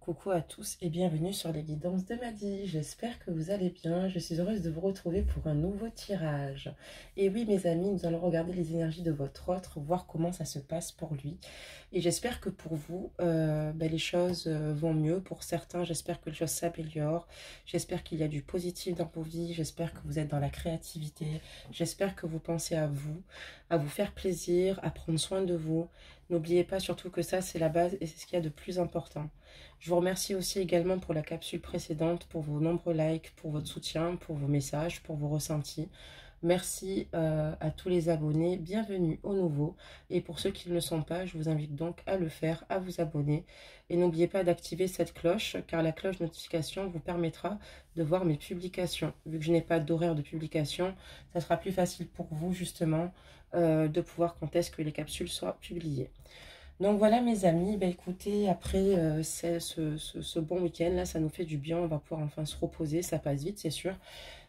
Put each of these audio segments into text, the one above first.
Coucou à tous et bienvenue sur les guidances de Madi. J'espère que vous allez bien. Je suis heureuse de vous retrouver pour un nouveau tirage. Et oui mes amis, nous allons regarder les énergies de votre autre, voir comment ça se passe pour lui. Et j'espère que pour vous, les choses vont mieux. Pour certains, j'espère que les choses s'améliorent. J'espère qu'il y a du positif dans vos vies. J'espère que vous êtes dans la créativité. J'espère que vous pensez à vous faire plaisir, à prendre soin de vous. N'oubliez pas surtout que ça, c'est la base et c'est ce qu'il y a de plus important. Je vous remercie aussi également pour la capsule précédente, pour vos nombreux likes, pour votre soutien, pour vos messages, pour vos ressentis. Merci à tous les abonnés, bienvenue aux nouveaux. Et pour ceux qui ne le sont pas, je vous invite donc à le faire, à vous abonner. Et n'oubliez pas d'activer cette cloche, car la cloche notification vous permettra de voir mes publications. Vu que je n'ai pas d'horaire de publication, ça sera plus facile pour vous justement de pouvoir quand est-ce que les capsules soient publiées. Donc voilà mes amis, écoutez, après ce bon week-end là, ça nous fait du bien, on va pouvoir enfin se reposer, ça passe vite c'est sûr.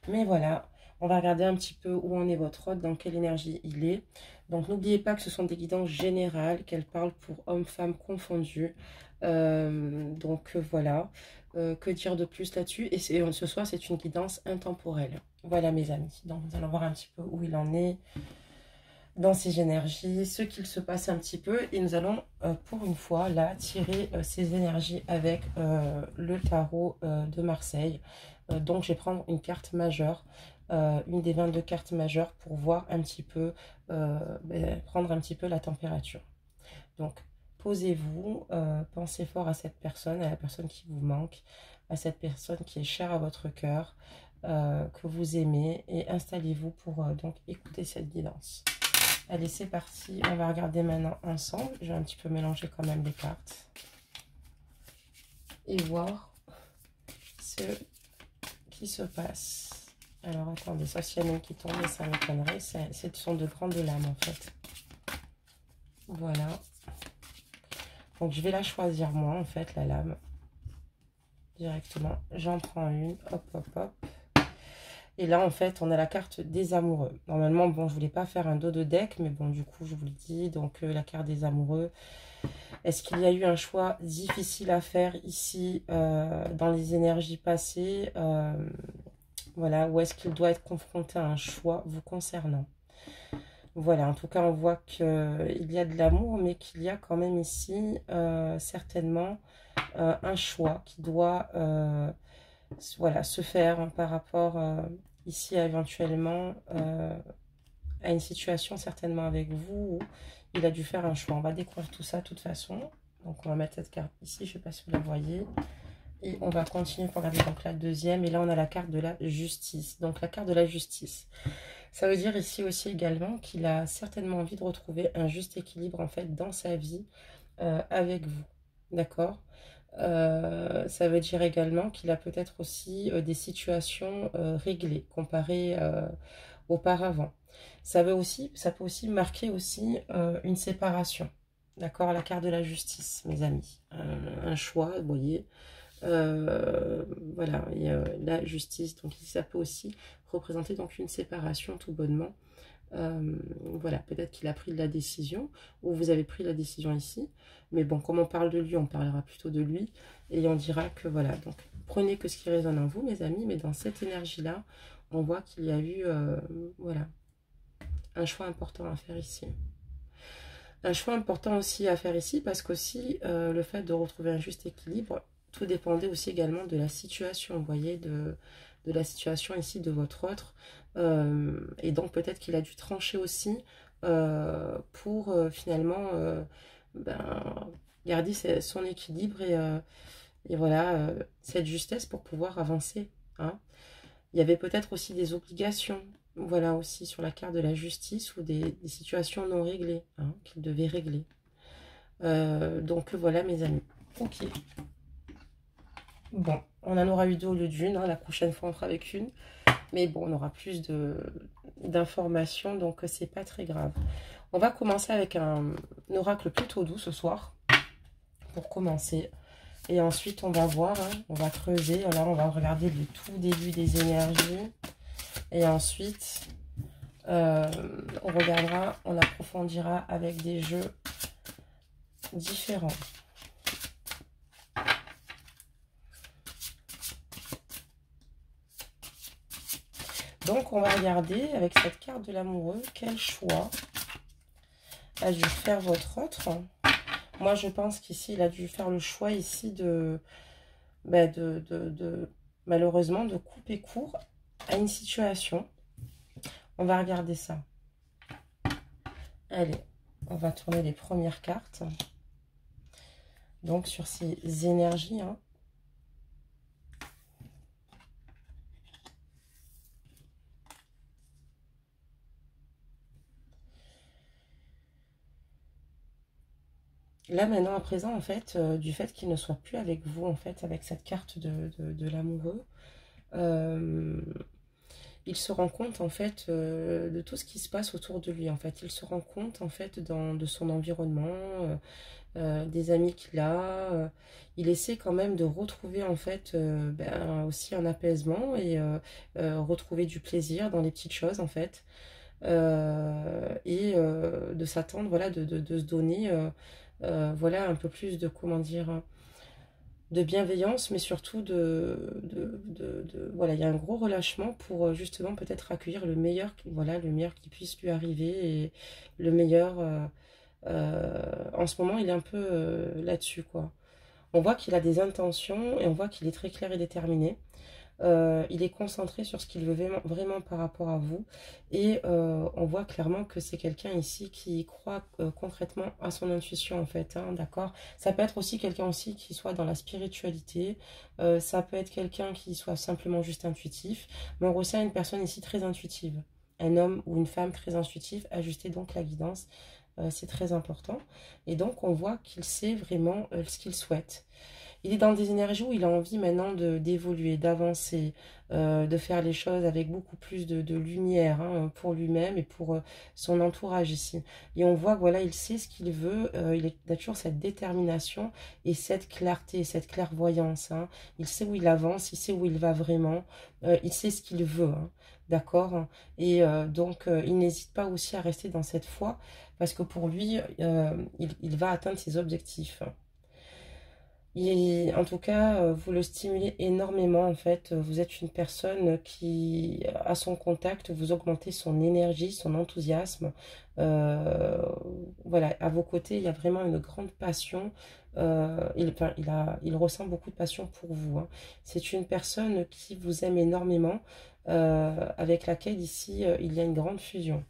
Mais voilà, on va regarder un petit peu où en est votre hôte, dans quelle énergie il est. Donc n'oubliez pas que ce sont des guidances générales, qu'elles parlent pour hommes-femmes confondus. Voilà, que dire de plus là-dessus. Et ce soir c'est une guidance intemporelle. Voilà mes amis, donc nous allons voir un petit peu où il en est dans ces énergies, ce qu'il se passe un petit peu, et nous allons pour une fois là tirer ces énergies avec le tarot de Marseille. Donc je vais prendre une carte majeure, une des 22 cartes majeures pour voir un petit peu, prendre un petit peu la température. Donc posez-vous, pensez fort à cette personne, à la personne qui vous manque, à cette personne qui est chère à votre cœur, que vous aimez, et installez-vous pour donc écouter cette guidance. Allez, c'est parti. On va regarder maintenant ensemble. Je vais un petit peu mélanger quand même les cartes. Et voir ce qui se passe. Alors, attendez. Ça, s'il y en a une qui tombe, ça m'étonnerait. Ce sont de grandes lames, en fait. Voilà. Donc, je vais la choisir, moi, en fait, la lame. Directement. J'en prends une. Hop, hop, hop. Et là, en fait, on a la carte des amoureux. Normalement, bon, je voulais pas faire un dos de deck, mais bon, du coup, je vous le dis. Donc, la carte des amoureux. Est-ce qu'il y a eu un choix difficile à faire ici, dans les énergies passées, voilà, ou est-ce qu'il doit être confronté à un choix vous concernant? Voilà, en tout cas, on voit qu'il y a de l'amour, mais qu'il y a quand même ici, certainement, un choix qui doit... voilà, se faire par rapport ici éventuellement à une situation certainement avec vous où il a dû faire un choix. On va découvrir tout ça de toute façon. Donc on va mettre cette carte ici, je ne sais pas si vous la voyez. Et on va continuer pour regarder donc la deuxième. Et là on a la carte de la justice. Donc la carte de la justice. Ça veut dire ici aussi également qu'il a certainement envie de retrouver un juste équilibre en fait dans sa vie avec vous. D'accord ? Ça veut dire également qu'il a peut-être aussi des situations réglées comparées auparavant. Ça peut aussi marquer aussi une séparation. D'accord, la carte de la justice, mes amis. Un choix, vous voyez. Voilà, et, la justice, donc ça peut aussi représenter donc une séparation tout bonnement. Voilà, peut-être qu'il a pris de la décision, ou vous avez pris la décision ici, mais bon, comme on parle de lui, on parlera plutôt de lui, et on dira que voilà, donc prenez que ce qui résonne en vous, mes amis, mais dans cette énergie-là, on voit qu'il y a eu, voilà, un choix important à faire ici. Un choix important aussi à faire ici, parce qu'aussi, le fait de retrouver un juste équilibre, tout dépendait aussi également de la situation, vous voyez, de la situation ici de votre autre. Et donc peut-être qu'il a dû trancher aussi pour finalement garder son équilibre et voilà, cette justesse pour pouvoir avancer. Hein. Il y avait peut-être aussi des obligations, voilà, aussi sur la carte de la justice, ou des situations non réglées, hein, qu'il devait régler. Donc voilà mes amis. Ok. Bon, on en aura eu deux au lieu d'une, hein. La prochaine fois on fera avec une. Mais bon, on aura plus d'informations, donc c'est pas très grave. On va commencer avec un oracle plutôt doux ce soir, pour commencer. Et ensuite, on va voir, hein, on va creuser. Là, on va regarder le tout début des énergies. Et ensuite, on regardera, on approfondira avec des jeux différents. Donc, on va regarder avec cette carte de l'amoureux, quel choix a dû faire votre autre. Moi, je pense qu'ici, il a dû faire le choix ici malheureusement, de couper court à une situation. On va regarder ça. Allez, on va tourner les premières cartes. Donc, sur ces énergies, hein. Là, maintenant, à présent, en fait, du fait qu'il ne soit plus avec vous, en fait, avec cette carte de l'amoureux, il se rend compte, en fait, de tout ce qui se passe autour de lui, en fait. Il se rend compte, en fait, de son environnement, des amis qu'il a. Il essaie quand même de retrouver, en fait, aussi un apaisement et retrouver du plaisir dans les petites choses, en fait. De s'attendre, voilà, de se donner... voilà, un peu plus de, comment dire, de bienveillance, mais surtout voilà, il y a un gros relâchement pour justement peut-être accueillir le meilleur, voilà, le meilleur qui puisse lui arriver et le meilleur, en ce moment, il est un peu là-dessus, quoi. On voit qu'il a des intentions et on voit qu'il est très clair et déterminé. Il est concentré sur ce qu'il veut vraiment par rapport à vous. Et on voit clairement que c'est quelqu'un ici qui croit concrètement à son intuition, en fait. Hein, d'accord. Ça peut être aussi quelqu'un aussi qui soit dans la spiritualité. Ça peut être quelqu'un qui soit simplement juste intuitif. Mais on ressent une personne ici très intuitive. Un homme ou une femme très intuitive. Ajuster donc la guidance. C'est très important. Et donc, on voit qu'il sait vraiment ce qu'il souhaite. Il est dans des énergies où il a envie maintenant d'évoluer, d'avancer, de faire les choses avec beaucoup plus de lumière, hein, pour lui-même et pour son entourage ici. Et on voit que voilà, il sait ce qu'il veut, il a toujours cette détermination et cette clarté, cette clairvoyance. Hein. Il sait où il avance, il sait où il va vraiment, il sait ce qu'il veut. Hein. D'accord. Et donc, il n'hésite pas aussi à rester dans cette foi parce que pour lui, il va atteindre ses objectifs. En tout cas, vous le stimulez énormément, en fait. Vous êtes une personne qui, à son contact, vous augmentez son énergie, son enthousiasme. Voilà, à vos côtés, il y a vraiment une grande passion. Il ressent beaucoup de passion pour vous. Hein. C'est une personne qui vous aime énormément, avec laquelle ici, il y a une grande fusion.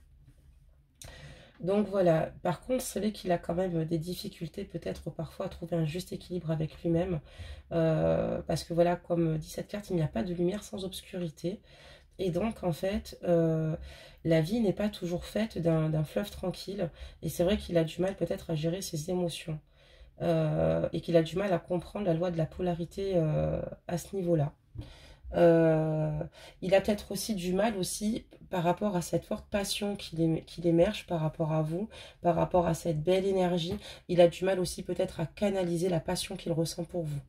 Donc voilà, par contre, c'est vrai qu'il a quand même des difficultés peut-être parfois à trouver un juste équilibre avec lui-même. Parce que voilà, comme dit cette carte, il n'y a pas de lumière sans obscurité. Et donc en fait, la vie n'est pas toujours faite d'un fleuve tranquille. Et c'est vrai qu'il a du mal peut-être à gérer ses émotions. Et qu'il a du mal à comprendre la loi de la polarité à ce niveau-là. Il a peut-être aussi du mal aussi par rapport à cette forte passion qu'il émerge par rapport à vous, par rapport à cette belle énergie. Il a du mal aussi peut-être à canaliser la passion qu'il ressent pour vous.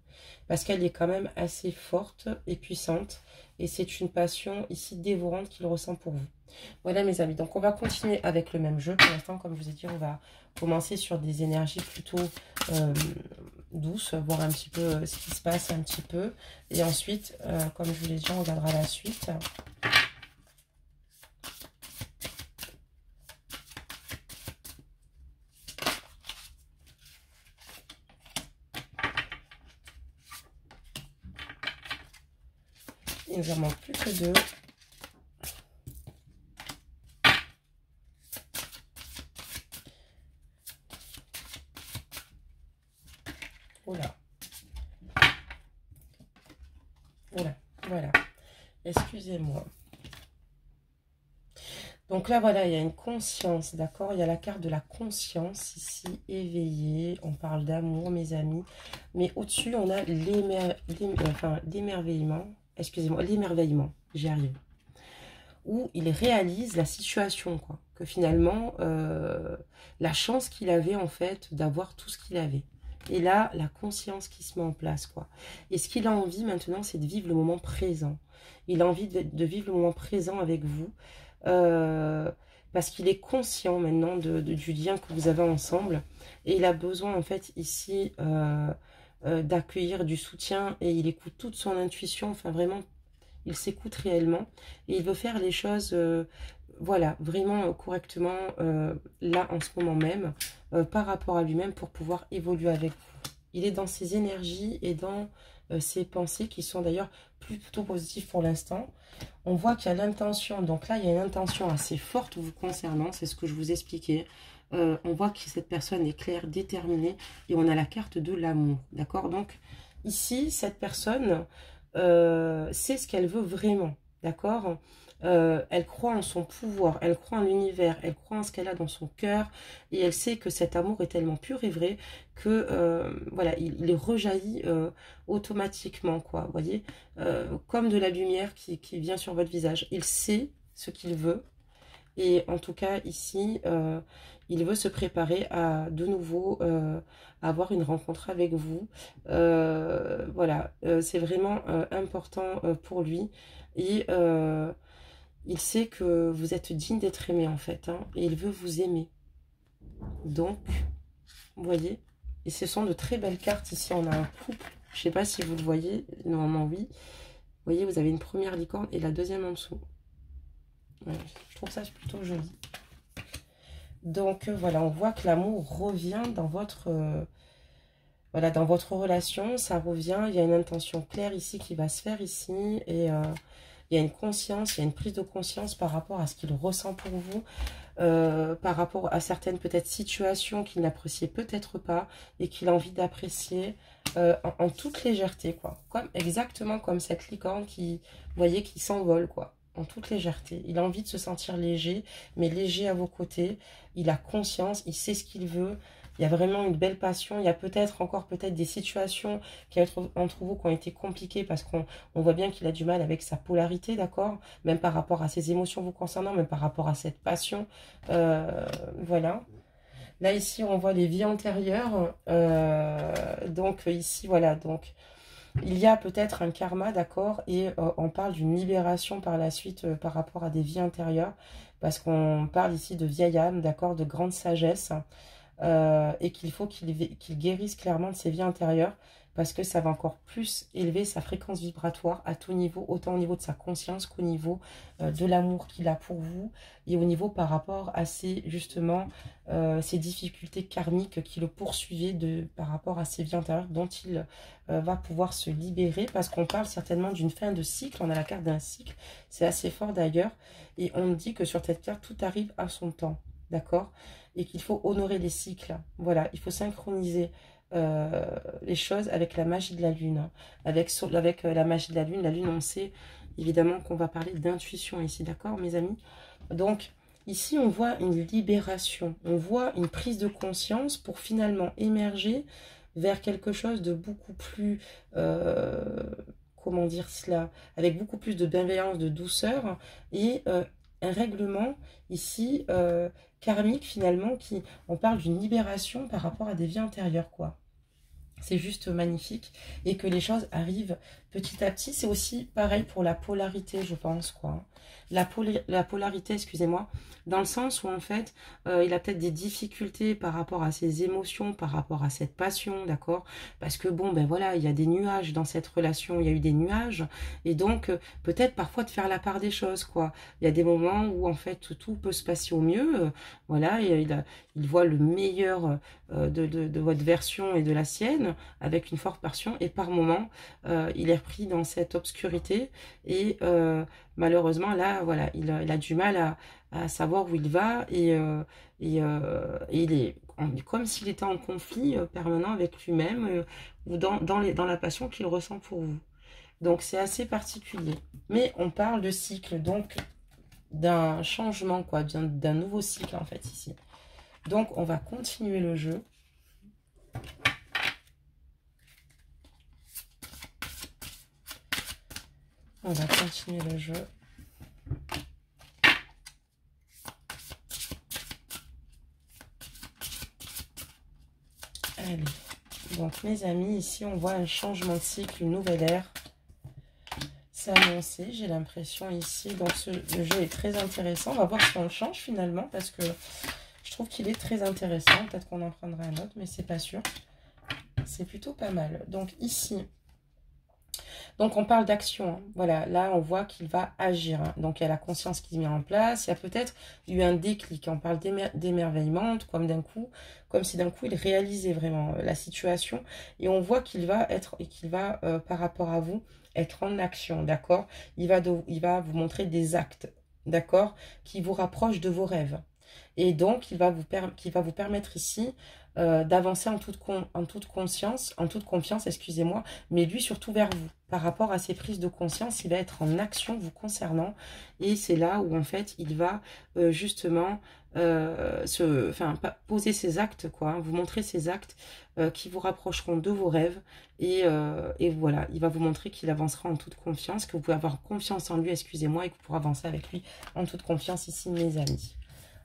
Parce qu'elle est quand même assez forte et puissante. Et c'est une passion ici dévorante qu'il ressent pour vous. Voilà mes amis, donc on va continuer avec le même jeu. Pour l'instant, comme je vous ai dit, on va commencer sur des énergies plutôt douces, voir un petit peu ce qui se passe un petit peu. Et ensuite, comme je vous l'ai dit, on regardera la suite. Il nous en manque plus que deux. Oula. Oula, voilà. Excusez-moi. Donc là, voilà, il y a une conscience, d'accord? Il y a la carte de la conscience ici, éveillée. On parle d'amour, mes amis. Mais au-dessus, on a l'émerveillement. Excusez-moi, l'émerveillement. J'y arrive. Où il réalise la situation, quoi. Que finalement, la chance qu'il avait, en fait, d'avoir tout ce qu'il avait. Et là, la conscience qui se met en place, quoi. Et ce qu'il a envie maintenant, c'est de vivre le moment présent. Il a envie de vivre le moment présent avec vous. Parce qu'il est conscient maintenant du lien que vous avez ensemble. Et il a besoin, en fait, ici, d'accueillir du soutien. Et il écoute toute son intuition. Enfin, vraiment, il s'écoute réellement et il veut faire les choses, voilà, vraiment correctement, là, en ce moment même, par rapport à lui-même pour pouvoir évoluer avec vous. Il est dans ses énergies et dans ses pensées qui sont d'ailleurs plutôt positives pour l'instant. On voit qu'il y a l'intention, donc là, il y a une intention assez forte vous concernant, c'est ce que je vous expliquais. On voit que cette personne est claire, déterminée, et on a la carte de l'amour, d'accord? Donc, ici, cette personne sait ce qu'elle veut vraiment, d'accord? Elle croit en son pouvoir, elle croit en l'univers, elle croit en ce qu'elle a dans son cœur, et elle sait que cet amour est tellement pur et vrai que, voilà, il rejaillit automatiquement, quoi, vous voyez? Comme de la lumière qui vient sur votre visage. Il sait ce qu'il veut, et en tout cas, ici, il veut se préparer à de nouveau avoir une rencontre avec vous. Voilà, c'est vraiment important pour lui. Et il sait que vous êtes digne d'être aimé, en fait. Hein, et il veut vous aimer. Donc, vous voyez, et ce sont de très belles cartes. Ici, on a un couple. Je ne sais pas si vous le voyez. Normalement, oui. Vous voyez, vous avez une première licorne et la deuxième en dessous. Ouais, je trouve ça plutôt joli. Donc voilà, on voit que l'amour revient dans votre voilà, dans votre relation, ça revient. Il y a une intention claire ici qui va se faire ici, et il y a une conscience, il y a une prise de conscience par rapport à ce qu'il ressent pour vous, par rapport à certaines peut-être situations qu'il n'appréciait peut-être pas et qu'il a envie d'apprécier en toute légèreté, quoi. Exactement comme cette licorne qui, vous voyez, qui s'envole, quoi. En toute légèreté. Il a envie de se sentir léger, mais léger à vos côtés. Il a conscience, il sait ce qu'il veut. Il y a vraiment une belle passion. Il y a peut-être encore des situations qui entre vous qui ont été compliquées parce qu'on voit bien qu'il a du mal avec sa polarité, d'accord? Même par rapport à ses émotions vous concernant, même par rapport à cette passion. Voilà. Là, ici, on voit les vies antérieures. Donc, ici, voilà. Donc, il y a peut-être un karma, d'accord, et on parle d'une libération par la suite par rapport à des vies antérieures, parce qu'on parle ici de vieille âme, d'accord, de grande sagesse, et qu'il faut qu'il guérisse clairement de ses vies antérieures, parce que ça va encore plus élever sa fréquence vibratoire à tout niveau, autant au niveau de sa conscience qu'au niveau de l'amour qu'il a pour vous, et au niveau par rapport à justement, ces difficultés karmiques qui le poursuivaient par rapport à ses vies antérieures, dont il va pouvoir se libérer, parce qu'on parle certainement d'une fin de cycle. On a la carte d'un cycle, c'est assez fort d'ailleurs, et on dit que sur cette carte, tout arrive à son temps, d'accord, et qu'il faut honorer les cycles. Voilà, il faut synchroniser les choses avec la magie de la lune, hein. Avec la magie de la lune, on sait évidemment qu'on va parler d'intuition ici, d'accord mes amis? Donc ici on voit une libération, on voit une prise de conscience pour finalement émerger vers quelque chose de beaucoup plus, comment dire cela, avec beaucoup plus de bienveillance, de douceur, et un règlement ici karmique finalement, on parle d'une libération par rapport à des vies antérieures, quoi. C'est juste magnifique, et que les choses arrivent petit à petit. C'est aussi pareil pour la polarité, je pense, quoi. La polarité, excusez-moi, dans le sens où en fait, il a peut-être des difficultés par rapport à ses émotions, par rapport à cette passion, d'accord? Parce que bon, ben voilà, il y a des nuages dans cette relation, il y a eu des nuages, et donc peut-être parfois de faire la part des choses, quoi. Il y a des moments où en fait tout peut se passer au mieux, voilà, et il voit le meilleur de votre version et de la sienne, avec une forte passion, et par moment, il est repris dans cette obscurité, et malheureusement, là, voilà, il a du mal à savoir où il va, et il est comme s'il était en conflit permanent avec lui-même, ou dans la passion qu'il ressent pour vous. Donc, c'est assez particulier. Mais on parle de cycle, donc d'un changement, quoi, d'un nouveau cycle, en fait, ici. Donc, on va continuer le jeu. On va continuer le jeu. Allez. Donc, mes amis, ici, on voit un changement de cycle, une nouvelle ère. C'est annoncé, j'ai l'impression, ici. Donc, le jeu est très intéressant. On va voir si on le change, finalement, parce que je trouve qu'il est très intéressant. Peut-être qu'on en prendra un autre, mais c'est pas sûr. C'est plutôt pas mal. Donc, ici, Donc, on parle d'action. Hein. Voilà, là, on voit qu'il va agir. Hein. Donc, il y a la conscience qui se met en place. Il y a peut-être eu un déclic. On parle d'émerveillement, comme si d'un coup, il réalisait vraiment la situation. Et on voit qu'il va par rapport à vous, être en action, d'accord? Il va vous montrer des actes, d'accord? Qui vous rapprochent de vos rêves. Et donc, qui va vous permettre ici d'avancer en toute conscience, en toute confiance, excusez-moi, mais lui surtout vers vous. Par rapport à ses prises de conscience, il va être en action vous concernant. Et c'est là où, en fait, il va justement poser ses actes, quoi, hein, vous montrer ses actes qui vous rapprocheront de vos rêves. Et voilà, il va vous montrer qu'il avancera en toute confiance, que vous pouvez avoir confiance en lui, excusez-moi, et que vous pourrez avancer avec lui en toute confiance ici, mes amis.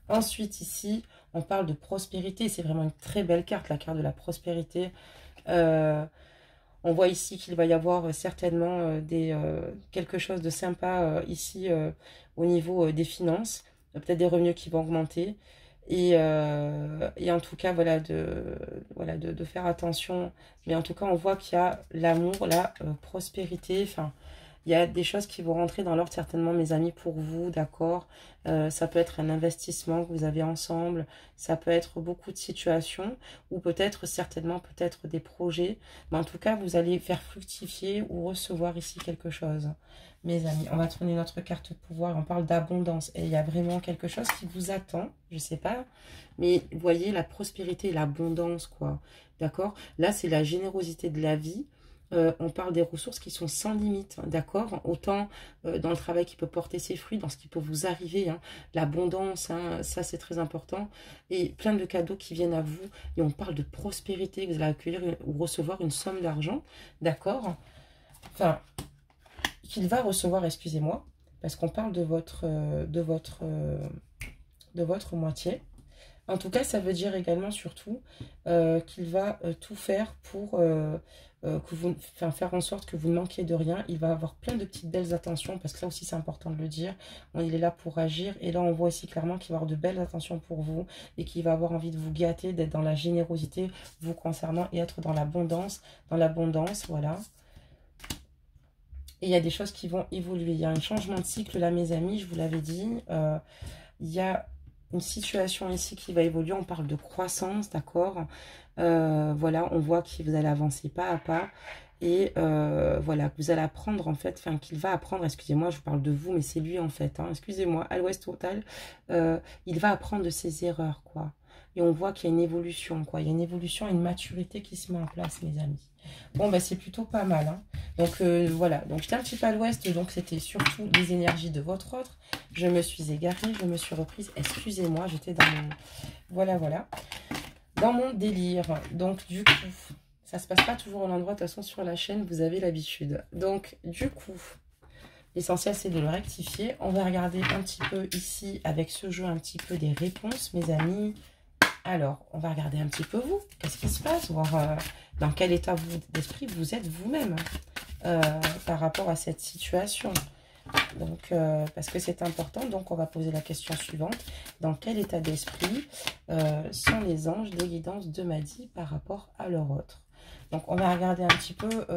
Ensuite, ici, on parle de prospérité. C'est vraiment une très belle carte, la carte de la prospérité. On voit ici qu'il va y avoir certainement quelque chose de sympa ici au niveau des finances. Peut-être des revenus qui vont augmenter. Et en tout cas, voilà, de faire attention. Mais en tout cas, on voit qu'il y a l'amour, la prospérité, enfin... Il y a des choses qui vont rentrer dans l'ordre certainement, mes amis, pour vous, d'accord? Ça peut être un investissement que vous avez ensemble, ça peut être beaucoup de situations, ou certainement des projets. Mais en tout cas, vous allez faire fructifier ou recevoir ici quelque chose, mes amis. On va tourner notre carte pouvoir, on parle d'abondance. Et il y a vraiment quelque chose qui vous attend, je sais pas. Mais vous voyez, la prospérité et l'abondance, quoi, d'accord? Là, c'est la générosité de la vie. On parle des ressources qui sont sans limite, hein, d'accord? Autant dans le travail qui peut porter ses fruits, dans ce qui peut vous arriver, hein, l'abondance, hein, ça c'est très important, et plein de cadeaux qui viennent à vous, et on parle de prospérité, que vous allez accueillir ou recevoir une somme d'argent, d'accord? Enfin, qu'il va recevoir, excusez-moi, parce qu'on parle de votre moitié. En tout cas, ça veut dire également, surtout, qu'il va tout faire pour faire en sorte que vous ne manquiez de rien. Il va avoir plein de petites belles attentions, parce que là aussi, c'est important de le dire. Il est là pour agir. Et là, on voit aussi clairement qu'il va avoir de belles attentions pour vous et qu'il va avoir envie de vous gâter, d'être dans la générosité vous concernant et être dans l'abondance. Voilà. Et il y a des choses qui vont évoluer. Il y a un changement de cycle, là, mes amis, je vous l'avais dit. Il y a une situation ici qui va évoluer, on parle de croissance, d'accord? Voilà, on voit que vous allez avancer pas à pas, et voilà, que vous allez apprendre en fait, enfin qu'il va apprendre, excusez-moi, je vous parle de vous, mais c'est lui en fait, hein, excusez-moi, à l'ouest total, il va apprendre de ses erreurs, quoi. Et on voit qu'il y a une évolution, quoi. Il y a une évolution, une maturité qui se met en place, mes amis. Bon, bah c'est plutôt pas mal, hein. Donc voilà, donc j'étais un petit peu à l'ouest, donc c'était surtout les énergies de votre autre. Je me suis égarée, je me suis reprise, excusez-moi, j'étais dans mon... Voilà. Dans mon délire. Donc du coup, ça se passe pas toujours au endroit, de toute façon sur la chaîne, vous avez l'habitude. Donc du coup, l'essentiel c'est de le rectifier. On va regarder un petit peu ici, avec ce jeu, un petit peu des réponses, mes amis. Alors, on va regarder un petit peu vous. Qu'est-ce qui se passe? Voir dans quel état d'esprit vous êtes vous-même par rapport à cette situation. Donc, parce que c'est important. Donc, on va poser la question suivante. Dans quel état d'esprit sont les anges de guidance de Madi par rapport à leur autre? Donc, on va regarder un petit peu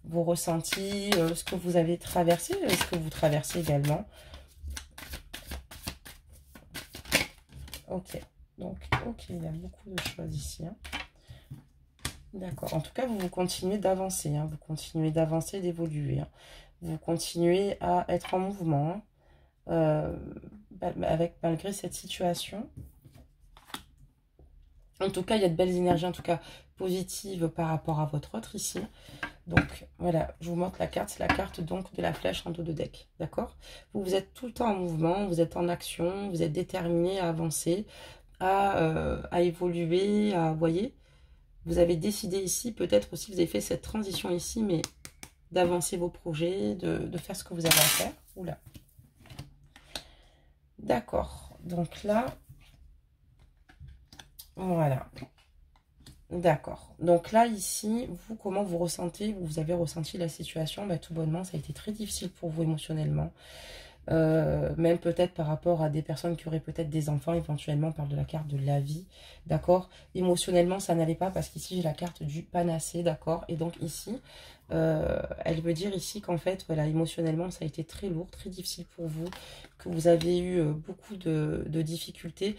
vos ressentis, ce que vous avez traversé, ce que vous traversez également. Ok. Donc, ok, il y a beaucoup de choses ici. Hein. D'accord. En tout cas, vous continuez d'avancer. Hein. Vous continuez d'avancer, d'évoluer. Hein. Vous continuez à être en mouvement. Hein. Malgré cette situation. En tout cas, il y a de belles énergies, en tout cas positives par rapport à votre autre ici. Donc, voilà, je vous montre la carte. C'est la carte donc de la flèche en dos de deck. D'accord? Vous êtes tout le temps en mouvement, vous êtes en action, vous êtes déterminé à avancer. À évoluer, vous voyez, vous avez décidé ici, peut-être aussi vous avez fait cette transition ici, mais d'avancer vos projets, de faire ce que vous avez à faire. Oula. D'accord, donc là, voilà. D'accord, donc là ici, vous, comment vous ressentez, vous avez ressenti la situation? Bah, tout bonnement, ça a été très difficile pour vous émotionnellement. même peut-être par rapport à des personnes qui auraient peut-être des enfants, éventuellement, on parle de la carte de la vie, d'accord? Émotionnellement, ça n'allait pas parce qu'ici, j'ai la carte du panacée, d'accord? Et donc ici, elle veut dire ici qu'en fait, voilà, émotionnellement, ça a été très lourd, très difficile pour vous, que vous avez eu beaucoup de difficultés.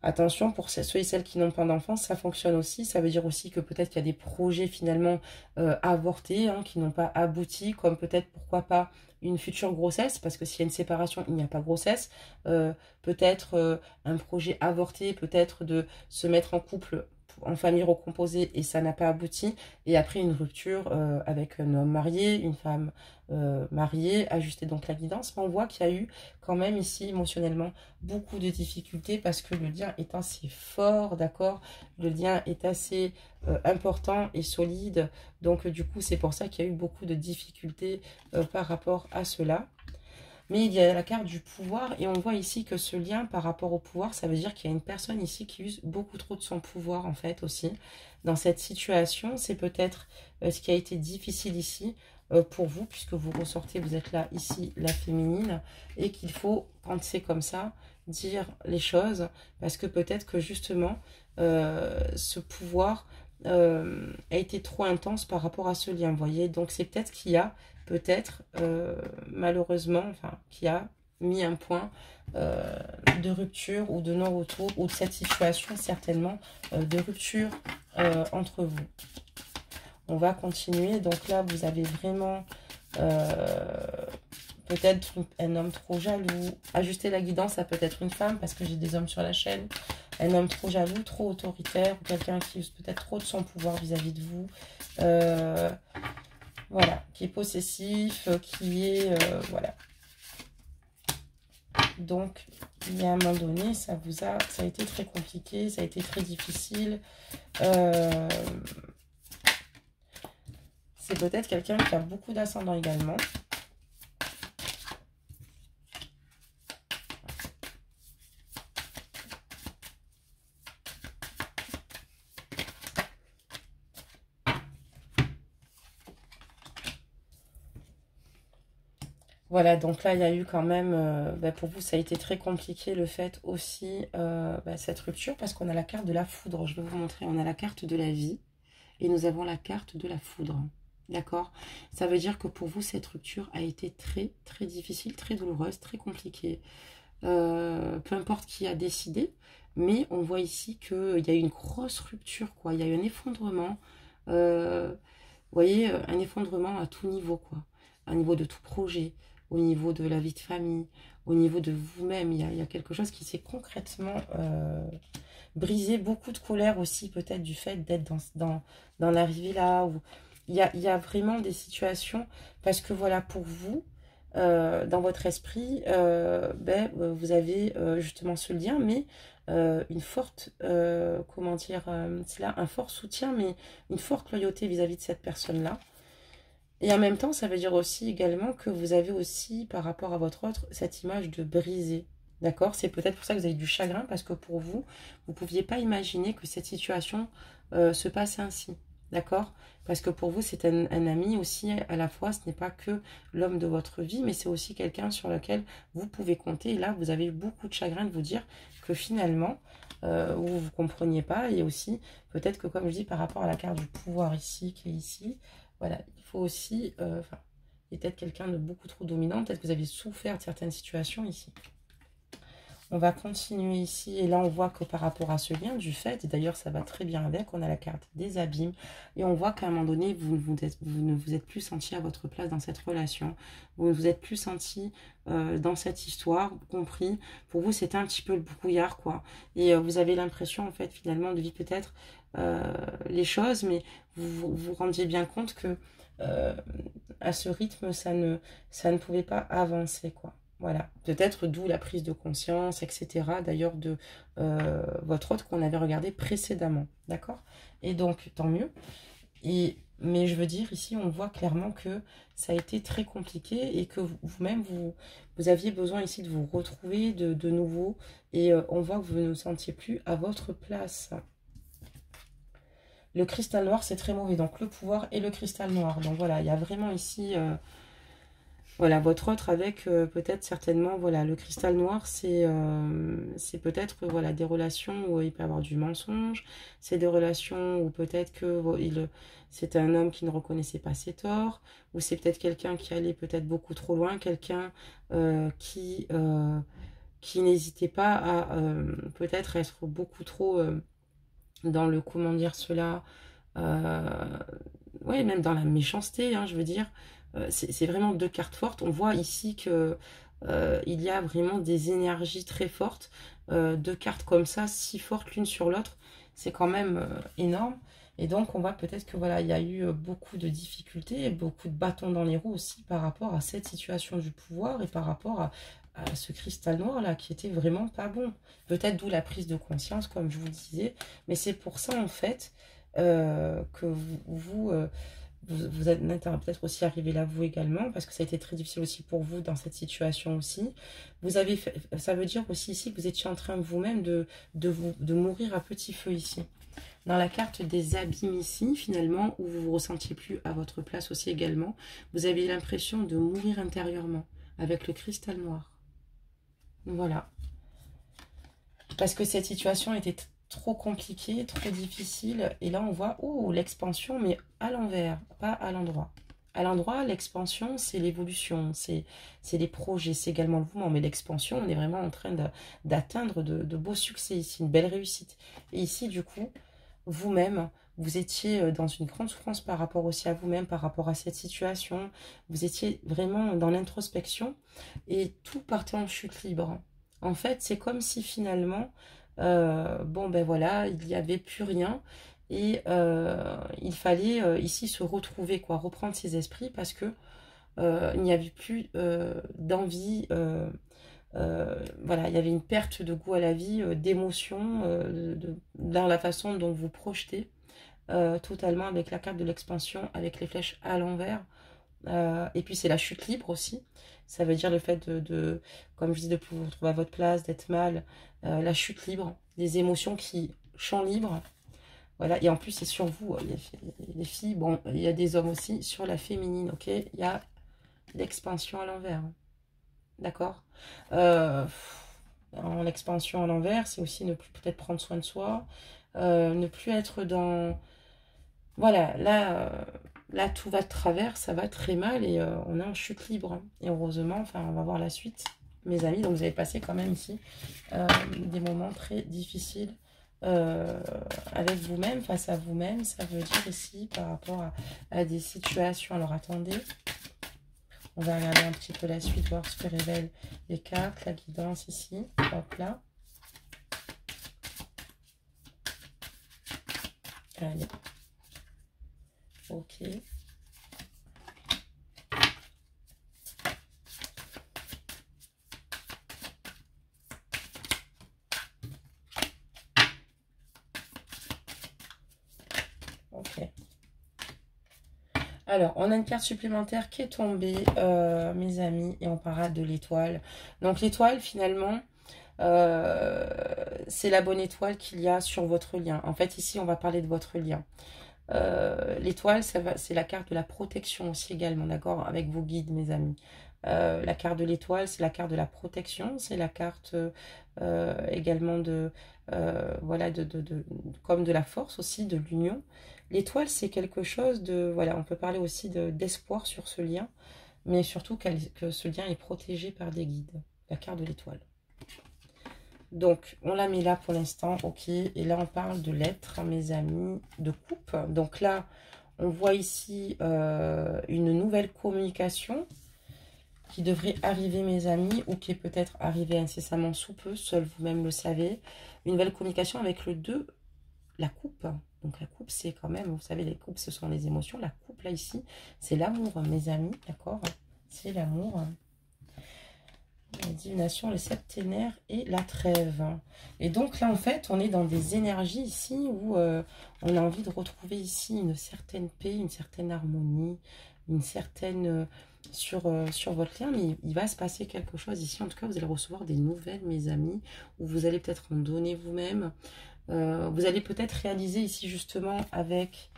Attention, pour ceux et celles qui n'ont pas d'enfants, ça fonctionne aussi. Ça veut dire aussi que peut-être qu'il y a des projets finalement avortés, hein, qui n'ont pas abouti, comme peut-être, pourquoi pas, une future grossesse, parce que s'il y a une séparation, il n'y a pas grossesse. Peut-être un projet avorté, peut-être de se mettre en couple, en famille recomposée, et ça n'a pas abouti. Et après, une rupture avec un homme marié, une femme mariée, ajuster donc la guidance. Mais on voit qu'il y a eu quand même ici, émotionnellement, beaucoup de difficultés parce que le lien est assez fort, d'accord? Le lien est assez important et solide. Donc, du coup, c'est pour ça qu'il y a eu beaucoup de difficultés par rapport à cela. Mais il y a la carte du pouvoir et on voit ici que ce lien par rapport au pouvoir, ça veut dire qu'il y a une personne ici qui use beaucoup trop de son pouvoir en fait aussi. Dans cette situation, c'est peut-être ce qui a été difficile ici pour vous, puisque vous ressortez, vous êtes là ici, la féminine, et qu'il faut, quand c'est comme ça, dire les choses, parce que peut-être que justement, ce pouvoir a été trop intense par rapport à ce lien, vous voyez. Donc c'est peut-être qu'il y a peut-être malheureusement, enfin, qui a mis un point de rupture ou de non-retour, ou de cette situation certainement de rupture entre vous. On va continuer. Donc là, vous avez vraiment peut-être un homme trop jaloux. Ajuster la guidance, ça peut être une femme, parce que j'ai des hommes sur la chaîne. Un homme trop jaloux, trop autoritaire, ou quelqu'un qui use peut-être trop de son pouvoir vis-à-vis de vous. Voilà, qui est possessif, qui est... voilà. Donc, il y a un moment donné, ça a été très compliqué, ça a été très difficile. C'est peut-être quelqu'un qui a beaucoup d'ascendant également. Voilà, donc là, il y a eu quand même, pour vous, ça a été très compliqué le fait aussi, cette rupture, parce qu'on a la carte de la foudre. Je vais vous montrer, on a la carte de la vie et nous avons la carte de la foudre. D'accord? Ça veut dire que pour vous, cette rupture a été très, très difficile, très douloureuse, très compliquée. Peu importe qui a décidé, mais on voit ici qu'il y a eu une grosse rupture, quoi. Il y a eu un effondrement, vous voyez, un effondrement à tout niveau, quoi. À niveau de tout projet, au niveau de la vie de famille, au niveau de vous-même. Il y a quelque chose qui s'est concrètement brisé. Beaucoup de colère aussi, peut-être du fait d'être dans l'arrivée là. Où il y a vraiment des situations, parce que voilà, pour vous, dans votre esprit, vous avez justement ce lien, mais une forte, comment dire, cela, un fort soutien, mais une forte loyauté vis-à-vis de cette personne-là. Et en même temps, ça veut dire aussi également que vous avez aussi, par rapport à votre autre, cette image de brisé. D'accord? C'est peut-être pour ça que vous avez du chagrin, parce que pour vous, vous ne pouviez pas imaginer que cette situation se passe ainsi. D'accord? Parce que pour vous, c'est un ami aussi, à la fois, ce n'est pas que l'homme de votre vie, mais c'est aussi quelqu'un sur lequel vous pouvez compter. Et là, vous avez eu beaucoup de chagrin de vous dire que finalement, vous ne compreniez pas. Et aussi, peut-être que, comme je dis, par rapport à la carte du pouvoir ici, qui est ici, voilà, il faut aussi, il y a peut-être quelqu'un de beaucoup trop dominant, peut-être que vous avez souffert de certaines situations ici. On va continuer ici, et là on voit que par rapport à ce lien du fait, et d'ailleurs ça va très bien avec, on a la carte des abîmes, et on voit qu'à un moment donné, vous ne vous êtes plus senti à votre place dans cette relation, vous ne vous êtes plus senti dans cette histoire, compris, pour vous c'était un petit peu le brouillard, quoi, et vous avez l'impression en fait finalement de vivre peut-être les choses, mais vous vous rendiez bien compte que à ce rythme, ça ne pouvait pas avancer, quoi. Voilà, peut-être d'où la prise de conscience, etc. D'ailleurs, de votre autre qu'on avait regardé précédemment, d'accord? Et donc, tant mieux. Mais je veux dire, ici, on voit clairement que ça a été très compliqué et que vous-même, vous aviez besoin ici de vous retrouver de nouveau. Et on voit que vous ne vous sentiez plus à votre place. Le cristal noir, c'est très mauvais. Donc, le pouvoir et le cristal noir. Donc, voilà, il y a vraiment ici... Voilà, votre autre avec peut-être certainement, voilà, le cristal noir, c'est peut-être, voilà, des relations où il peut y avoir du mensonge, c'est des relations où peut-être que c'est un homme qui ne reconnaissait pas ses torts, ou c'est peut-être quelqu'un qui allait peut-être beaucoup trop loin, quelqu'un qui n'hésitait pas à peut-être être beaucoup trop dans le, comment dire cela, ouais, même dans la méchanceté, hein, je veux dire. C'est vraiment deux cartes fortes. On voit ici que il y a vraiment des énergies très fortes. Deux cartes comme ça, si fortes l'une sur l'autre, c'est quand même énorme. Et donc, on voit peut-être que voilà, il y a eu beaucoup de difficultés et beaucoup de bâtons dans les roues aussi par rapport à cette situation du pouvoir et par rapport à ce cristal noir là qui était vraiment pas bon. Peut-être d'où la prise de conscience, comme je vous disais. Mais c'est pour ça, en fait, que vous êtes peut-être aussi arrivé là, vous également, parce que ça a été très difficile aussi pour vous dans cette situation aussi. Vous avez fait, ça veut dire aussi ici que vous étiez en train vous-même de mourir à petit feu ici. Dans la carte des abîmes ici, finalement, où vous vous ressentiez plus à votre place aussi également, vous avez l'impression de mourir intérieurement avec le cristal noir. Voilà. Parce que cette situation était trop compliquée, trop difficile. Et là, on voit, oh, l'expansion, mais à l'envers, pas à l'endroit. À l'endroit, l'expansion, c'est l'évolution, c'est les projets, c'est également le mouvement. Mais l'expansion, on est vraiment en train d'atteindre de beaux succès ici, une belle réussite. Et ici, du coup, vous-même, vous étiez dans une grande souffrance par rapport aussi à vous-même, par rapport à cette situation. Vous étiez vraiment dans l'introspection et tout partait en chute libre. En fait, c'est comme si finalement, bon ben voilà, il n'y avait plus rien et il fallait ici se retrouver, quoi, reprendre ses esprits parce que il n'y avait plus d'envie, voilà, il y avait une perte de goût à la vie, d'émotion, dans la façon dont vous projetez, totalement avec la carte de l'expansion, avec les flèches à l'envers. Et puis c'est la chute libre aussi. Ça veut dire le fait comme je dis, de pouvoir vous retrouver à votre place, d'être mal. La chute libre, des émotions qui champ libre. Voilà, et en plus c'est sur vous, les filles. Bon, il y a des hommes aussi sur la féminine, ok. Il y a l'expansion à l'envers. D'accord. En expansion à l'envers, c'est aussi ne plus peut-être prendre soin de soi, ne plus être dans... Voilà, là, tout va de travers, ça va très mal et on est en chute libre. Et heureusement, enfin, on va voir la suite, mes amis. Donc, vous avez passé quand même ici des moments très difficiles avec vous-même, face à vous-même. Ça veut dire ici par rapport à des situations. Alors, attendez. On va regarder un petit peu la suite, voir ce que révèlent les cartes, la guidance ici. Hop là. Allez. Ok. Ok. Alors, on a une carte supplémentaire qui est tombée, mes amis, et on parlera de l'étoile. Donc, l'étoile, finalement, c'est la bonne étoile qu'il y a sur votre lien. En fait, ici, on va parler de votre lien. L'étoile, c'est la carte de la protection aussi également, d'accord, avec vos guides, mes amis. La carte de l'étoile, c'est la carte de la protection, c'est la carte également voilà, comme de la force aussi, de l'union. L'étoile, c'est quelque chose de, voilà, on peut parler aussi d'espoir sur ce lien, mais surtout que ce lien est protégé par des guides, la carte de l'étoile. Donc, on la met là pour l'instant, ok. Et là, on parle de l'être, mes amis, de coupe. Donc là, on voit ici une nouvelle communication qui devrait arriver, mes amis, ou qui est peut-être arrivée incessamment sous peu, seul vous-même le savez. Une nouvelle communication avec le 2, la coupe. Donc la coupe, c'est quand même, vous savez, les coupes, ce sont les émotions. La coupe, là, ici, c'est l'amour, mes amis, d'accord? C'est l'amour. La divination, le septénaire et la trêve. Et donc là, en fait, on est dans des énergies ici où on a envie de retrouver ici une certaine paix, une certaine harmonie, une certaine... sur votre lien, mais il va se passer quelque chose ici. En tout cas, vous allez recevoir des nouvelles, mes amis, où vous allez peut-être en donner vous-même. Vous allez peut-être réaliser ici, justement, avec...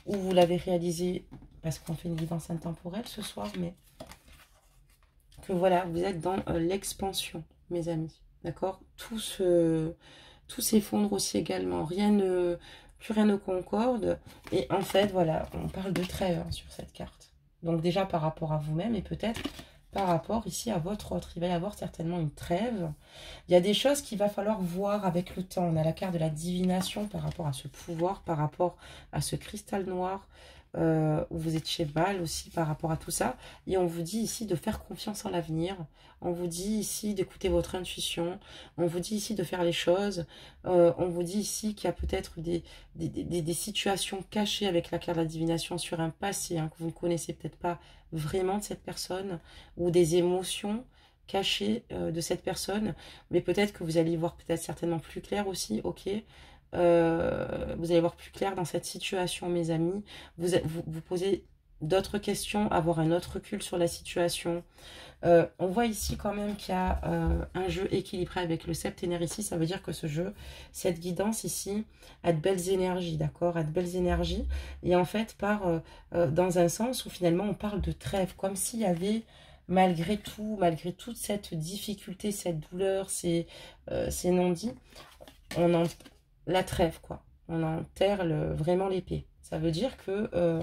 Où vous l'avez réalisé, parce qu'on fait une guidance intemporelle ce soir, mais... que voilà, vous êtes dans l'expansion, mes amis. D'accord? Tout s'effondre aussi également. Plus rien ne concorde. Et en fait, voilà, on parle de trêve sur cette carte. Donc déjà par rapport à vous-même et peut-être par rapport ici à votre autre. Il va y avoir certainement une trêve. Il y a des choses qu'il va falloir voir avec le temps. On a la carte de la divination par rapport à ce pouvoir, par rapport à ce cristal noir. Où vous étiez mal aussi par rapport à tout ça. Et on vous dit ici de faire confiance en l'avenir. On vous dit ici d'écouter votre intuition. On vous dit ici de faire les choses. On vous dit ici qu'il y a peut-être des situations cachées avec la carte de la divination sur un passé que vous ne connaissez peut-être pas vraiment de cette personne, ou des émotions cachées de cette personne. Mais peut-être que vous allez y voir peut-être certainement plus clair aussi, ok. Vous allez voir plus clair dans cette situation, mes amis. Vous posez d'autres questions, avoir un autre recul sur la situation. On voit ici quand même qu'il y a un jeu équilibré avec le septénaire ici. Ça veut dire que ce jeu, cette guidance ici, a de belles énergies, d'accord? A de belles énergies. Et en fait, part dans un sens où finalement on parle de trêve, comme s'il y avait, malgré tout, malgré toute cette difficulté, cette douleur, ces non-dits, la trêve, quoi. On enterre vraiment l'épée. Ça veut dire que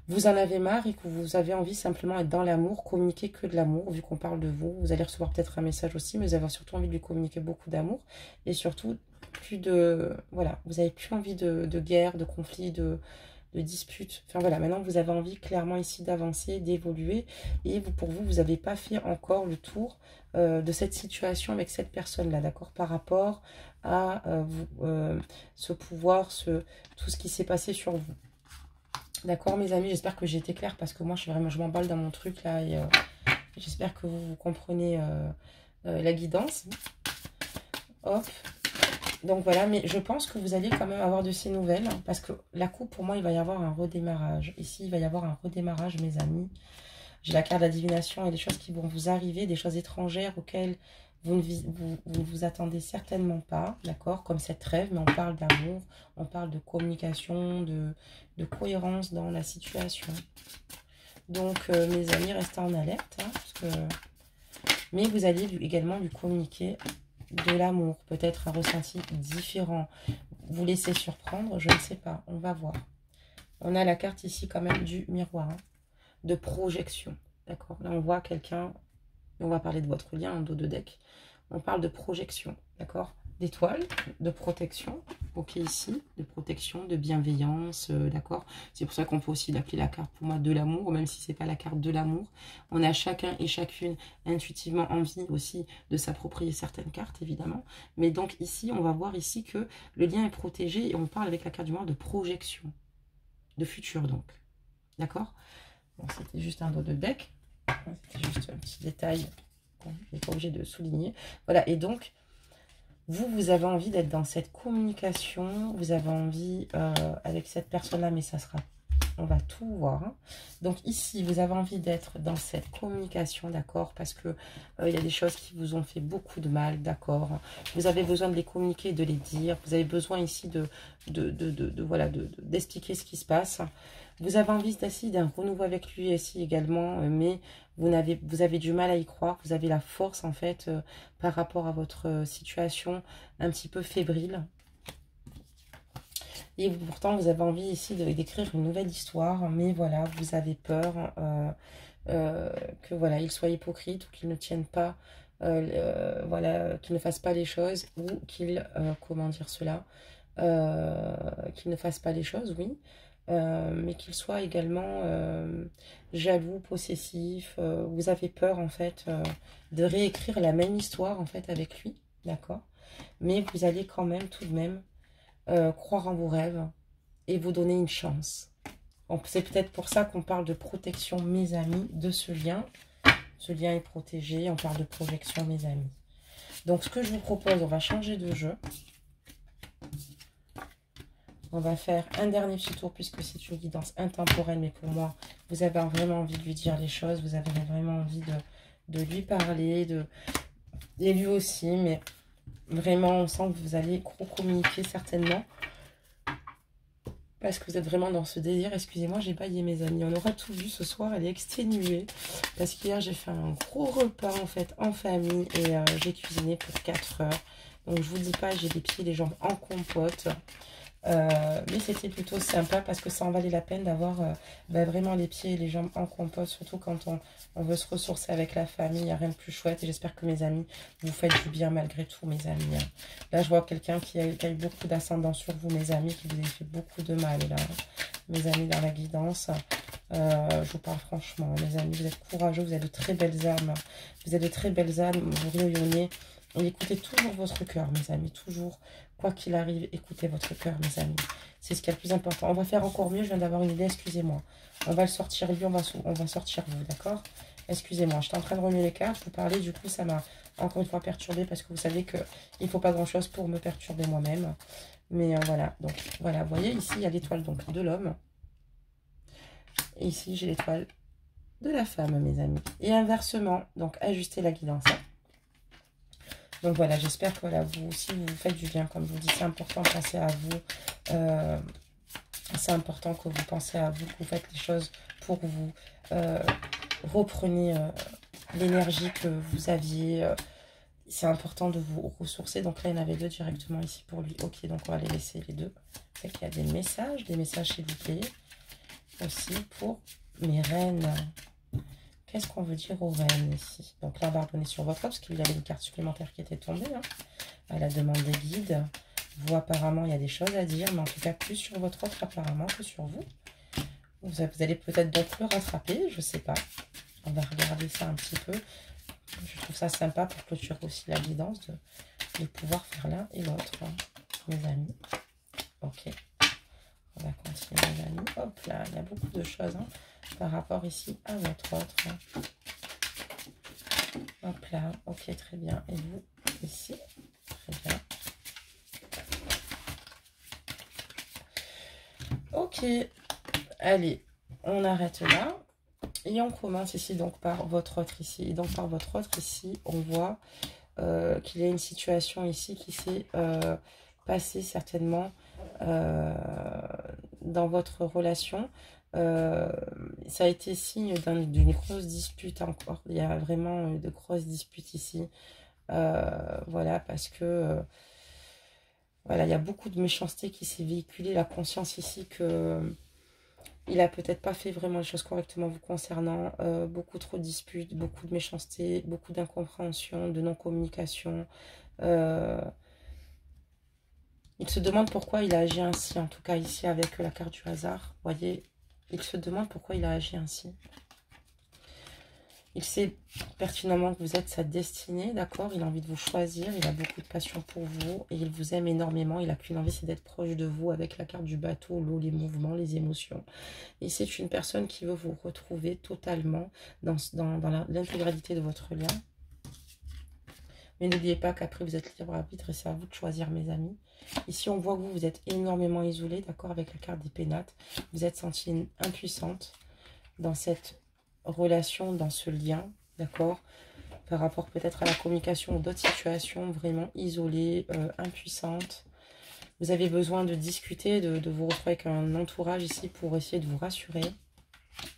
vous en avez marre et que vous avez envie simplement d'être dans l'amour, communiquer que de l'amour, vu qu'on parle de vous. Vous allez recevoir peut-être un message aussi, mais vous avez surtout envie de lui communiquer beaucoup d'amour. Et surtout, voilà, vous n'avez plus envie de guerre, de conflit, de dispute. Enfin voilà, maintenant vous avez envie clairement ici d'avancer, d'évoluer. Et pour vous, vous n'avez pas fait encore le tour de cette situation avec cette personne-là, d'accord? Par rapport à ce pouvoir, tout ce qui s'est passé sur vous. D'accord, mes amis, j'espère que j'ai été claire parce que moi, je m'emballe dans mon truc là et j'espère que vous comprenez la guidance. Hop. Donc voilà, mais je pense que vous allez quand même avoir de ces nouvelles parce que la coupe, pour moi, il va y avoir un redémarrage. Ici, il va y avoir un redémarrage, mes amis. J'ai la carte de la divination et des choses qui vont vous arriver, des choses étrangères auxquelles vous ne vous attendez certainement pas, d'accord? Comme cette rêve, mais on parle d'amour, on parle de communication, de cohérence dans la situation. Donc, mes amis, restez en alerte, mais vous allez également lui communiquer de l'amour, peut-être un ressenti différent. Vous laissez surprendre, je ne sais pas, on va voir. On a la carte ici quand même du miroir, de projection, d'accord? Là, on voit quelqu'un, on va parler de votre lien en dos de deck. On parle de projection, d'accord? D'étoiles, de protection, ok, ici, de protection, de bienveillance, d'accord? C'est pour ça qu'on peut aussi l'appeler la carte, pour moi, de l'amour, même si c'est pas la carte de l'amour. On a chacun et chacune intuitivement envie aussi de s'approprier certaines cartes, évidemment. Mais donc ici, on va voir ici que le lien est protégé et on parle avec la carte du miroir de projection, de futur donc, d'accord? Bon, c'était juste un dos de deck. C'était juste un petit détail qu'on n'est pas obligé de souligner. Voilà, et donc, vous avez envie d'être dans cette communication. Vous avez envie avec cette personne-là, mais ça sera... On va tout voir. Donc ici, vous avez envie d'être dans cette communication, d'accord? Parce que il y a des choses qui vous ont fait beaucoup de mal, d'accord? Vous avez besoin de les communiquer, de les dire. Vous avez besoin ici d'expliquer ce qui se passe. Vous avez envie d'assister d'un renouveau avec lui ici également, mais vous avez du mal à y croire. Vous avez la force, en fait, par rapport à votre situation un petit peu fébrile. Et pourtant, vous avez envie ici d'écrire une nouvelle histoire, mais voilà, vous avez peur que voilà, il soit hypocrite ou qu'il ne tienne pas, voilà, qu'il ne fasse pas les choses ou qu'il, comment dire cela, qu'il ne fasse pas les choses, oui, mais qu'il soit également jaloux, possessif. Vous avez peur en fait de réécrire la même histoire en fait avec lui, d'accord? Mais vous allez quand même tout de même croire en vos rêves et vous donner une chance. C'est peut-être pour ça qu'on parle de protection, mes amis, de ce lien. Ce lien est protégé, on parle de projection, mes amis. Donc, ce que je vous propose, on va changer de jeu. On va faire un dernier petit tour puisque c'est une guidance intemporelle, mais pour moi, vous avez vraiment envie de lui dire les choses, vous avez vraiment envie de lui parler, et lui aussi, mais vraiment, on sent que vous allez communiquer certainement. Parce que vous êtes vraiment dans ce désir. Excusez-moi, j'ai baillé mes amis. On aura tout vu ce soir, elle est exténuée. Parce qu'hier, j'ai fait un gros repas en fait, en famille. Et j'ai cuisiné pour 4 heures. Donc je vous dis pas, j'ai les pieds et les jambes en compote. Mais c'était plutôt sympa parce que ça en valait la peine d'avoir vraiment les pieds et les jambes en compote, surtout quand on veut se ressourcer avec la famille. Il n'y a rien de plus chouette et j'espère que mes amis, vous faites du bien malgré tout, mes amis. Là, je vois quelqu'un qui a eu beaucoup d'ascendant sur vous, mes amis, qui vous a fait beaucoup de mal, là, mes amis, dans la guidance. Je vous parle franchement, mes amis, vous êtes courageux, vous avez de très belles âmes. Vous avez de très belles âmes, vous rayonnez. Et écoutez toujours votre cœur, mes amis, toujours. Quoi qu'il arrive, écoutez votre cœur, mes amis. C'est ce qui est le plus important. On va faire encore mieux, je viens d'avoir une idée, excusez-moi. On va le sortir lui, on va sortir vous, d'accord? Excusez-moi, j'étais en train de remuer les cartes, vous parlez, du coup, ça m'a encore une fois perturbée parce que vous savez qu'il ne faut pas grand-chose pour me perturber moi-même. Mais voilà, donc voilà, vous voyez, ici, il y a l'étoile donc de l'homme. Et ici, j'ai l'étoile de la femme, mes amis. Et inversement, donc ajustez la guidance. Donc voilà, j'espère que voilà, vous aussi, vous faites du bien. Comme je vous dis, c'est important de penser à vous. C'est important que vous pensez à vous, que vous faites les choses pour vous. Reprenez l'énergie que vous aviez. C'est important de vous ressourcer. Donc là, il y en avait 2 directement ici pour lui. Ok, donc on va les laisser les 2. Il y a des messages s'il vous plaît. Aussi pour mes reines. Qu'est-ce qu'on veut dire aux reines ici? Donc là, barbonnez sur votre offre, parce qu'il y avait une carte supplémentaire qui était tombée. Hein. À la demande des guides. Vous, apparemment, il y a des choses à dire, mais en tout cas, plus sur votre offre, apparemment, que sur vous. Vous allez peut-être donc le rattraper, je ne sais pas. On va regarder ça un petit peu. Je trouve ça sympa pour clôturer aussi la guidance de pouvoir faire l'un et l'autre, hein, mes amis. Ok. On va continuer, mes amis. Hop là, il y a beaucoup de choses hein, par rapport ici à votre autre. Hein. Hop là, ok, très bien. Et vous, ici, très bien. Ok, allez, on arrête là. Et on commence ici donc par votre autre ici. Et donc par votre autre ici, on voit qu'il y a une situation ici qui s'est passée certainement dans votre relation. Ça a été signe d'une grosse dispute encore. Il y a vraiment de grosses disputes ici. Voilà, parce que voilà, il y a beaucoup de méchanceté qui s'est véhiculée. La conscience ici que il a peut-être pas fait vraiment les choses correctement vous concernant. Beaucoup trop de disputes, beaucoup de méchanceté, beaucoup d'incompréhension, de non-communication. Il se demande pourquoi il a agi ainsi, en tout cas ici avec la carte du hasard. Vous voyez, il se demande pourquoi il a agi ainsi. Il sait pertinemment que vous êtes sa destinée, d'accord? Il a envie de vous choisir, il a beaucoup de passion pour vous et il vous aime énormément. Il a qu'une envie, c'est d'être proche de vous avec la carte du bateau, l'eau, les mouvements, les émotions. Et c'est une personne qui veut vous retrouver totalement dans l'intégralité de votre lien. Mais n'oubliez pas qu'après, vous êtes libre arbitre et c'est à vous de choisir, mes amis. Ici, on voit que vous êtes énormément isolé, d'accord, avec la carte des pénates. Vous êtes sentie impuissante dans cette relation, dans ce lien, d'accord, par rapport peut-être à la communication ou d'autres situations, vraiment isolée, impuissante. Vous avez besoin de discuter, de vous retrouver avec un entourage ici pour essayer de vous rassurer.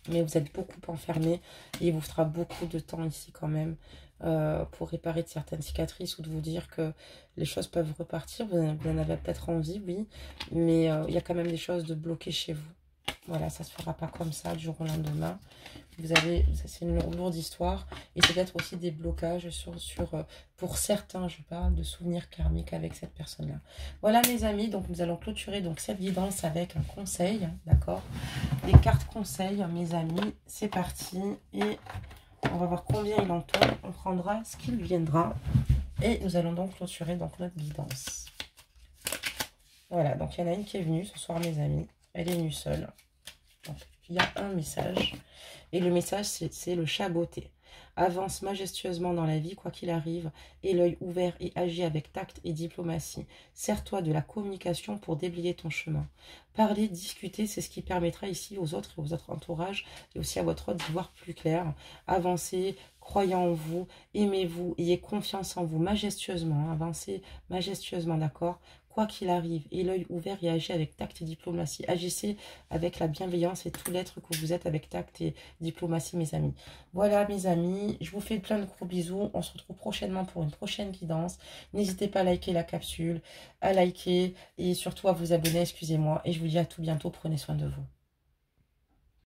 Mais vous êtes beaucoup enfermé et il vous faudra beaucoup de temps ici quand même pour réparer de certaines cicatrices ou de vous dire que les choses peuvent repartir. Vous en avez peut-être envie, oui, mais il y a quand même des choses de bloquées chez vous. Voilà, ça ne se fera pas comme ça du jour au lendemain. Vous avez, c'est une lourde histoire et c'est peut-être aussi des blocages pour certains, je parle de souvenirs karmiques avec cette personne-là. Voilà mes amis, donc nous allons clôturer donc cette guidance avec un conseil, d'accord? Les cartes conseils, mes amis, c'est parti et on va voir combien il en tombe. On prendra ce qu'il viendra et nous allons donc clôturer donc notre guidance. Voilà, donc il y en a une qui est venue ce soir, mes amis. Elle est venue seule. Donc, il y a un message. Et le message, c'est le chat botté. Avance majestueusement dans la vie, quoi qu'il arrive, et l'œil ouvert et agis avec tact et diplomatie. Sers-toi de la communication pour déblayer ton chemin. Parler, discuter, c'est ce qui permettra ici aux autres et aux autres entourages, et aussi à votre autre d'y voir plus clair. Avancez, croyez en vous, aimez-vous, ayez confiance en vous majestueusement. Avancez majestueusement, d'accord? quoi qu'il arrive. Et l'œil ouvert et agissez avec tact et diplomatie. Agissez avec la bienveillance et tout l'être que vous êtes avec tact et diplomatie, mes amis. Voilà, mes amis, je vous fais plein de gros bisous. On se retrouve prochainement pour une prochaine guidance. N'hésitez pas à liker la capsule, à liker et surtout à vous abonner, excusez-moi. Et je vous dis à tout bientôt, prenez soin de vous.